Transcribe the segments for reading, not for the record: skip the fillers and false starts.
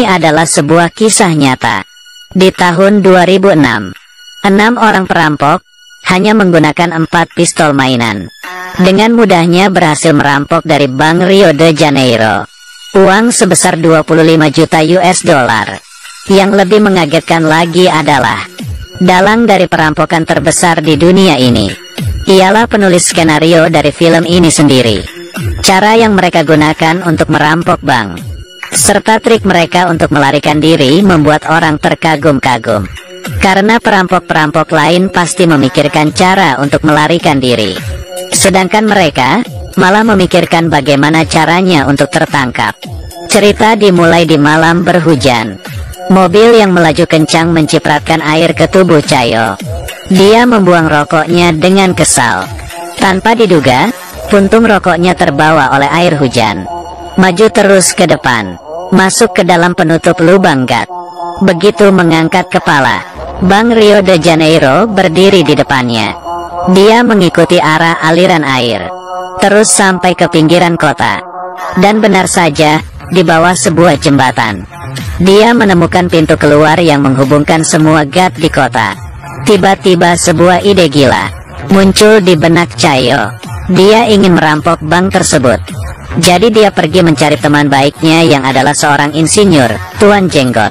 Ini adalah sebuah kisah nyata. Di tahun 2006, 6 orang perampok hanya menggunakan 4 pistol mainan. Dengan mudahnya berhasil merampok dari Bank Rio de Janeiro. Uang sebesar 25 juta US dollar. Yang lebih mengagetkan lagi adalah dalang dari perampokan terbesar di dunia ini ialah penulis skenario dari film ini sendiri. Cara yang mereka gunakan untuk merampok bank, serta trik mereka untuk melarikan diri membuat orang terkagum-kagum. Karena perampok-perampok lain pasti memikirkan cara untuk melarikan diri, sedangkan mereka malah memikirkan bagaimana caranya untuk tertangkap. Cerita dimulai di malam berhujan. Mobil yang melaju kencang mencipratkan air ke tubuh Cayo. Dia membuang rokoknya dengan kesal. Tanpa diduga, puntung rokoknya terbawa oleh air hujan. Maju terus ke depan, masuk ke dalam penutup lubang gat. Begitu mengangkat kepala, Bank Rio de Janeiro berdiri di depannya. Dia mengikuti arah aliran air, terus sampai ke pinggiran kota. Dan benar saja, di bawah sebuah jembatan, dia menemukan pintu keluar yang menghubungkan semua gat di kota. Tiba-tiba sebuah ide gila muncul di benak Cayo. Dia ingin merampok bank tersebut. Jadi dia pergi mencari teman baiknya yang adalah seorang insinyur, Tuan Jenggot,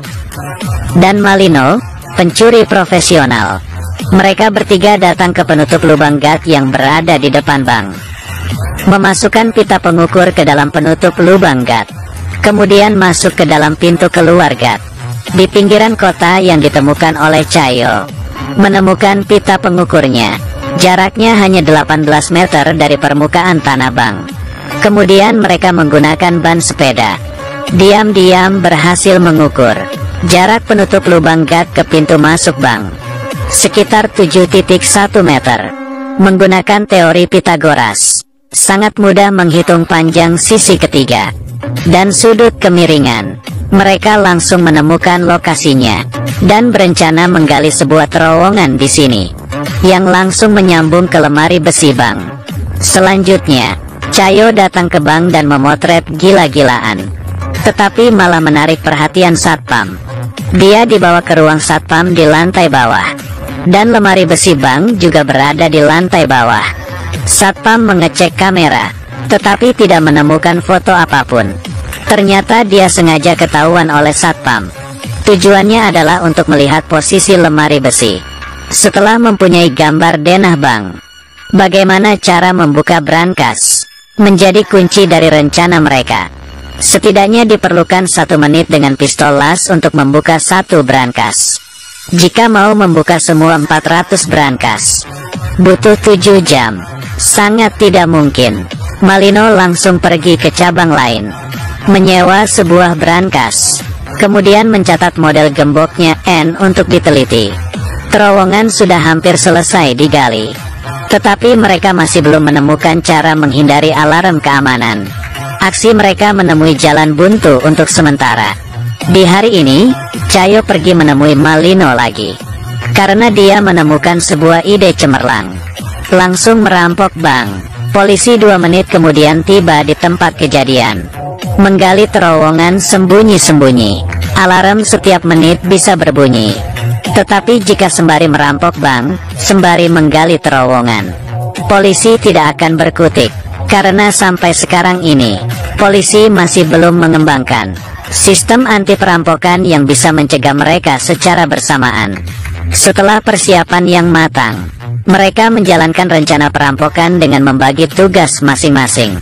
dan Malino, pencuri profesional. Mereka bertiga datang ke penutup lubang gat yang berada di depan bank. Memasukkan pita pengukur ke dalam penutup lubang gat. Kemudian masuk ke dalam pintu keluar gat. Di pinggiran kota yang ditemukan oleh Cayo, menemukan pita pengukurnya. Jaraknya hanya 18 meter dari permukaan tanah bank. Kemudian mereka menggunakan ban sepeda. Diam-diam berhasil mengukur jarak penutup lubang gat ke pintu masuk bank, sekitar 7,1 meter. Menggunakan teori Pythagoras, sangat mudah menghitung panjang sisi ketiga dan sudut kemiringan. Mereka langsung menemukan lokasinya dan berencana menggali sebuah terowongan di sini yang langsung menyambung ke lemari besi bank. Selanjutnya, Cayo datang ke bank dan memotret gila-gilaan, tetapi malah menarik perhatian satpam. Dia dibawa ke ruang satpam di lantai bawah, dan lemari besi bank juga berada di lantai bawah. Satpam mengecek kamera, tetapi tidak menemukan foto apapun. Ternyata dia sengaja ketahuan oleh satpam. Tujuannya adalah untuk melihat posisi lemari besi. Setelah mempunyai gambar denah bank, bagaimana cara membuka brankas menjadi kunci dari rencana mereka. Setidaknya diperlukan 1 menit dengan pistol las untuk membuka 1 brankas. Jika mau membuka semua 400 brankas, butuh 7 jam. Sangat tidak mungkin. Malino langsung pergi ke cabang lain, menyewa sebuah brankas, kemudian mencatat model gemboknya N untuk diteliti. Terowongan sudah hampir selesai digali, tetapi mereka masih belum menemukan cara menghindari alarm keamanan. Aksi mereka menemui jalan buntu untuk sementara. Di hari ini, Cayo pergi menemui Malino lagi, karena dia menemukan sebuah ide cemerlang. Langsung merampok bank. Polisi 2 menit kemudian tiba di tempat kejadian, menggali terowongan sembunyi-sembunyi. Alarm setiap menit bisa berbunyi, tetapi jika sembari merampok bank, sembari menggali terowongan, polisi tidak akan berkutik. Karena sampai sekarang ini, polisi masih belum mengembangkan sistem anti perampokan yang bisa mencegah mereka secara bersamaan. Setelah persiapan yang matang, mereka menjalankan rencana perampokan dengan membagi tugas masing-masing.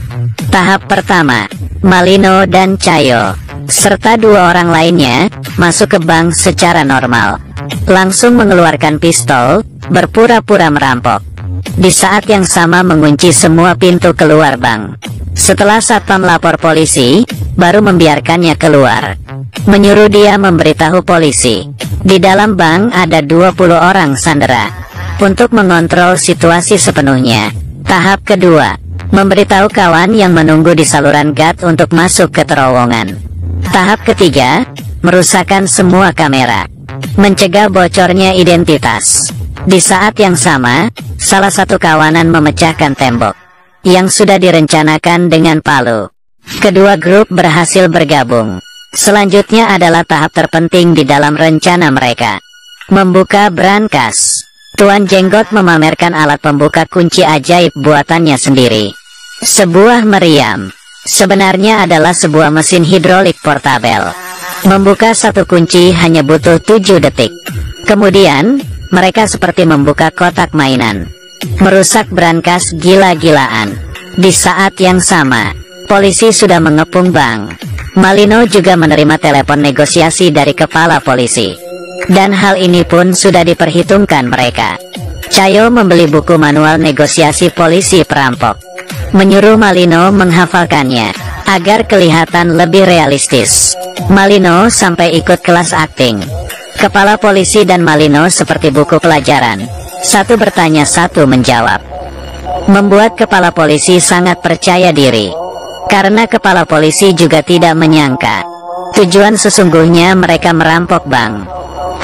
Tahap pertama, Malino dan Cayo, serta 2 orang lainnya, masuk ke bank secara normal. Langsung mengeluarkan pistol, berpura-pura merampok. Di saat yang sama mengunci semua pintu keluar bank. Setelah satpam lapor polisi, baru membiarkannya keluar. Menyuruh dia memberitahu polisi. Di dalam bank ada 20 orang sandera. Untuk mengontrol situasi sepenuhnya. Tahap kedua, memberitahu kawan yang menunggu di saluran gat untuk masuk ke terowongan. Tahap ketiga, merusakkan semua kamera, mencegah bocornya identitas. Di saat yang sama, salah satu kawanan memecahkan tembok yang sudah direncanakan dengan palu. Kedua grup berhasil bergabung. Selanjutnya adalah tahap terpenting di dalam rencana mereka. Membuka brankas. Tuan Jenggot memamerkan alat pembuka kunci ajaib buatannya sendiri. Sebuah meriam. Sebenarnya adalah sebuah mesin hidrolik portabel. Membuka satu kunci hanya butuh 7 detik. Kemudian, mereka seperti membuka kotak mainan. Merusak brankas gila-gilaan. Di saat yang sama, polisi sudah mengepung bank. Malino juga menerima telepon negosiasi dari kepala polisi. Dan hal ini pun sudah diperhitungkan mereka. Cayo membeli buku manual negosiasi polisi perampok. Menyuruh Malino menghafalkannya, agar kelihatan lebih realistis. Malino sampai ikut kelas akting. Kepala polisi dan Malino seperti buku pelajaran. Satu bertanya, satu menjawab. Membuat kepala polisi sangat percaya diri. Karena kepala polisi juga tidak menyangka tujuan sesungguhnya mereka merampok bank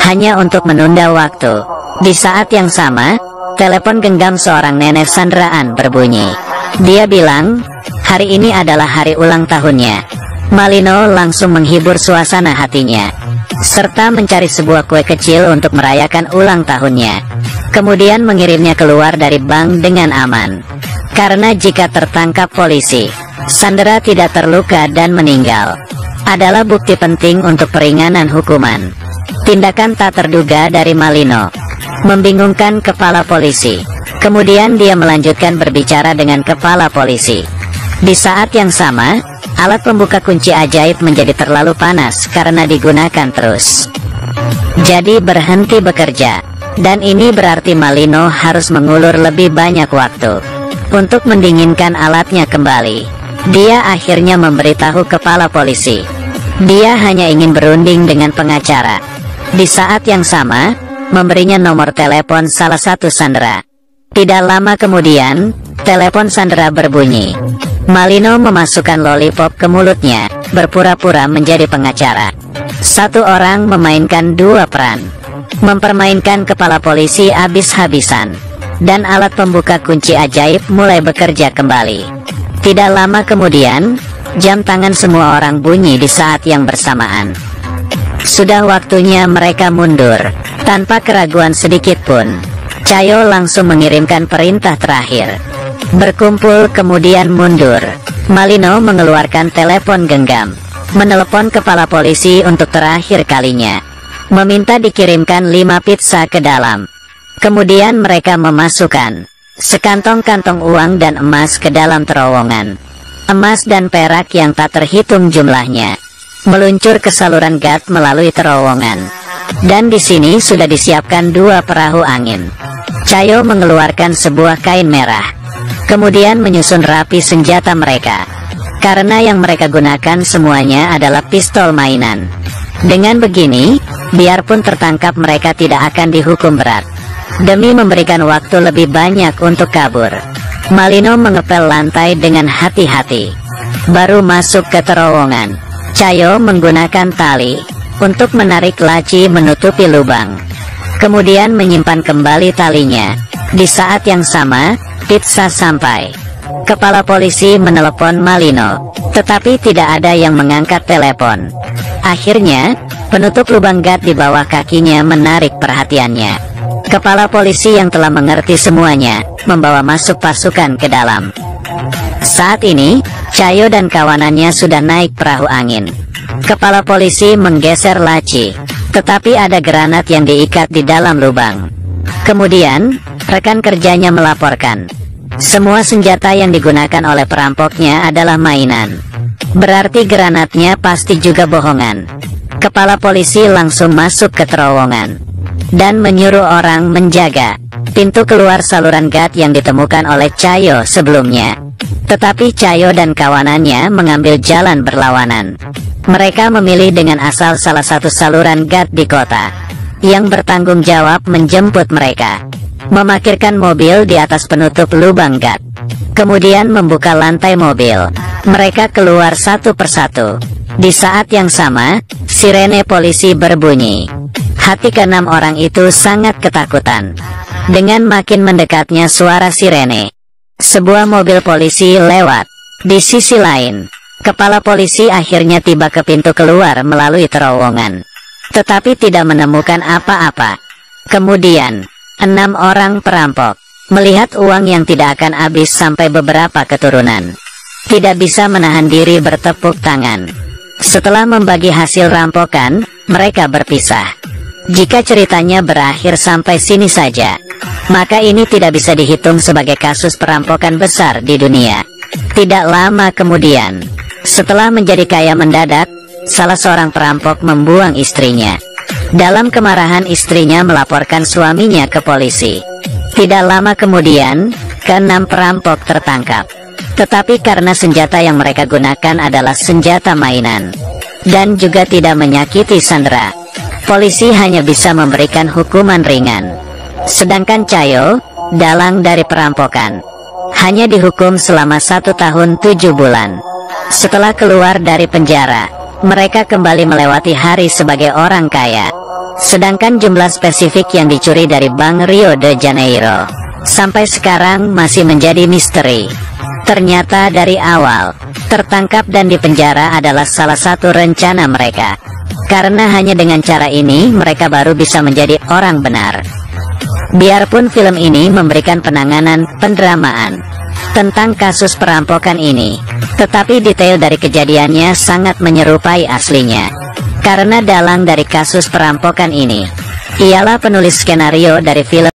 hanya untuk menunda waktu. Di saat yang sama, telepon genggam seorang nenek sandraan berbunyi. Dia bilang, hari ini adalah hari ulang tahunnya. Malino langsung menghibur suasana hatinya, serta mencari sebuah kue kecil untuk merayakan ulang tahunnya. Kemudian mengirimnya keluar dari bank dengan aman. Karena jika tertangkap polisi, Sandra tidak terluka dan meninggal. Adalah bukti penting untuk peringanan hukuman. Tindakan tak terduga dari Malino membingungkan kepala polisi. Kemudian dia melanjutkan berbicara dengan kepala polisi. Di saat yang sama, alat pembuka kunci ajaib menjadi terlalu panas karena digunakan terus. Jadi berhenti bekerja. Dan ini berarti Malino harus mengulur lebih banyak waktu untuk mendinginkan alatnya kembali. Dia akhirnya memberitahu kepala polisi. Dia hanya ingin berunding dengan pengacara. Di saat yang sama, memberinya nomor telepon salah satu sandera. Tidak lama kemudian, telepon sandera berbunyi. Malino memasukkan lollipop ke mulutnya, berpura-pura menjadi pengacara. Satu orang memainkan dua peran. Mempermainkan kepala polisi habis-habisan. Dan alat pembuka kunci ajaib mulai bekerja kembali. Tidak lama kemudian, jam tangan semua orang bunyi di saat yang bersamaan. Sudah waktunya mereka mundur. Tanpa keraguan sedikit pun, Cayo langsung mengirimkan perintah terakhir. Berkumpul kemudian mundur. Malino mengeluarkan telepon genggam, menelepon kepala polisi untuk terakhir kalinya. Meminta dikirimkan 5 pizza ke dalam. Kemudian mereka memasukkan sekantong-kantong uang dan emas ke dalam terowongan. Emas dan perak yang tak terhitung jumlahnya meluncur ke saluran gas melalui terowongan. Dan di sini sudah disiapkan 2 perahu angin. Cayo mengeluarkan sebuah kain merah. Kemudian menyusun rapi senjata mereka. Karena yang mereka gunakan semuanya adalah pistol mainan. Dengan begini, biarpun tertangkap mereka tidak akan dihukum berat. Demi memberikan waktu lebih banyak untuk kabur, Malino mengepel lantai dengan hati-hati. Baru masuk ke terowongan, Cayo menggunakan tali untuk menarik laci menutupi lubang. Kemudian menyimpan kembali talinya. Di saat yang sama, pizza sampai. Kepala polisi menelepon Malino, tetapi tidak ada yang mengangkat telepon. Akhirnya, penutup lubang gat di bawah kakinya menarik perhatiannya. Kepala polisi yang telah mengerti semuanya, membawa masuk pasukan ke dalam. Saat ini, Cayo dan kawanannya sudah naik perahu angin. Kepala polisi menggeser laci, tetapi ada granat yang diikat di dalam lubang. Kemudian, rekan kerjanya melaporkan, semua senjata yang digunakan oleh perampoknya adalah mainan. Berarti granatnya pasti juga bohongan. Kepala polisi langsung masuk ke terowongan dan menyuruh orang menjaga pintu keluar saluran gas yang ditemukan oleh Cayo sebelumnya. Tetapi Cayo dan kawanannya mengambil jalan berlawanan. Mereka memilih dengan asal salah satu saluran gas di kota yang bertanggung jawab menjemput mereka. Memarkirkan mobil di atas penutup lubang gas. Kemudian membuka lantai mobil. Mereka keluar satu persatu. Di saat yang sama, sirene polisi berbunyi. Hati ke-6 orang itu sangat ketakutan. Dengan makin mendekatnya suara sirene, sebuah mobil polisi lewat. Di sisi lain, Kepala polisi akhirnya tiba ke pintu keluar melalui terowongan, tetapi tidak menemukan apa-apa. Kemudian, 6 orang perampok melihat uang yang tidak akan habis sampai beberapa keturunan. Tidak bisa menahan diri bertepuk tangan. Setelah membagi hasil rampokan, mereka berpisah. Jika ceritanya berakhir sampai sini saja, maka ini tidak bisa dihitung sebagai kasus perampokan besar di dunia. Tidak lama kemudian, setelah menjadi kaya mendadak, salah seorang perampok membuang istrinya. Dalam kemarahan, istrinya melaporkan suaminya ke polisi. Tidak lama kemudian, ke-6 perampok tertangkap. Tetapi karena senjata yang mereka gunakan adalah senjata mainan, dan juga tidak menyakiti sandera, polisi hanya bisa memberikan hukuman ringan. Sedangkan Cayo, dalang dari perampokan, hanya dihukum selama 1 tahun 7 bulan. Setelah keluar dari penjara, mereka kembali melewati hari sebagai orang kaya. Sedangkan jumlah spesifik yang dicuri dari Bank Rio de Janeiro sampai sekarang masih menjadi misteri. Ternyata dari awal, tertangkap dan dipenjara adalah salah satu rencana mereka. Karena hanya dengan cara ini mereka baru bisa menjadi orang benar. Biarpun film ini memberikan penanganan pendramaan tentang kasus perampokan ini, tetapi detail dari kejadiannya sangat menyerupai aslinya. Karena dalang dari kasus perampokan ini ialah penulis skenario dari film